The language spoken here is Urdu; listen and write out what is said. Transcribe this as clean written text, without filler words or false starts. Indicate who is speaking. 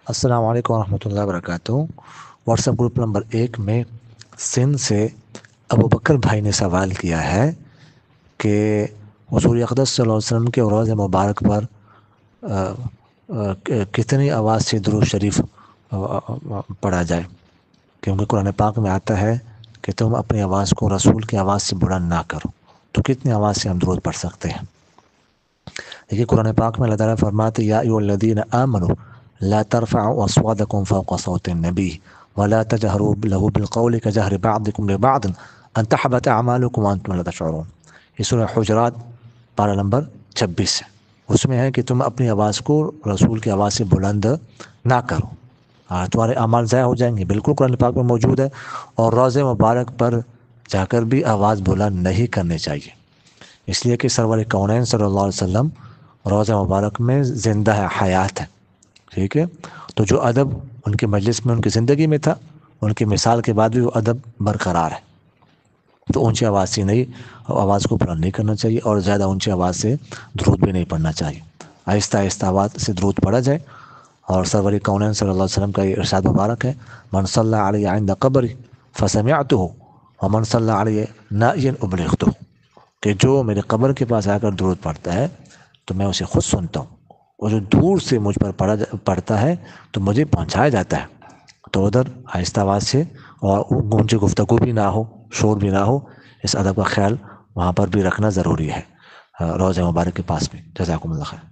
Speaker 1: السلام علیکم ورحمۃ اللہ وبرکاتہ۔ واٹس ایپ گروپ نمبر 1 میں سندھ سے ابو بکر بھائی نے سوال کیا ہے کہ حضور اقدس صلی اللہ علیہ وسلم کے روز مبارک پر کتنی آواز سے درود شریف پڑھا جائے، کیونکہ قرآن پاک میں آتا ہے کہ تم اپنی آواز کو رسول کی آواز سے بلند نہ کرو، تو کتنی آواز سے ہم درود پڑھ سکتے ہیں؟ دیکھیے قرآن پاک میں اللہ تعالیٰ فرماتے یا ایھا الذین آمنوا لا ترفعوا اصواتکم فوق صوت النبی ولا تجہروا له بالقول كجهر بعضکم لبعض ان تحبط اعمالکم وانتم لا تشعرون۔ یہ سورہ حجرات پارہ نمبر 26 ہے۔ اس میں ہے کہ تم اپنی آواز کو رسول کی آواز سے بلند نہ کرو، تمہارے اعمال ضائع ہو جائیں گے۔ بالکل قرآن پاک میں موجود ہے، اور روز مبارک پر جا کر بھی آواز بلند نہیں کرنی چاہیے، اس لیے کہ سرور کونین صلی اللہ علیہ وسلم روز مبارک میں زندہ ہے، حیات ہے، ٹھیک ہے۔ تو جو ادب ان کے مجلس میں ان کی زندگی میں تھا، ان کی مثال کے بعد بھی وہ ادب برقرار ہے۔ تو اونچی آواز سے نہیں، آواز کو بلند نہیں کرنا چاہیے، اور زیادہ اونچی آواز سے درود بھی نہیں پڑھنا چاہیے۔ آہستہ آہستہ آواز سے درود پڑھا جائے، اور سرور کونین صلی اللہ علیہ وسلم کا یہ ارشاد مبارک ہے من صلی علیہ عند قبری فسمعتہ ومن صلی علیہ نائیا ابلغتہ، کہ جو میرے قبر کے پاس آ کر درود پڑھتا ہے تو میں اسے خود سنتا ہوں، اور جو دور سے مجھ پر پڑھتا ہے تو مجھے پہنچایا جاتا ہے۔ تو ادھر آہستہ آواز سے اور اونچی گفتگو بھی نہ ہو، شور بھی نہ ہو، اس ادب کا خیال وہاں پر بھی رکھنا ضروری ہے روضہ مبارک کے پاس بھی۔ جزاکم اللہ خیر۔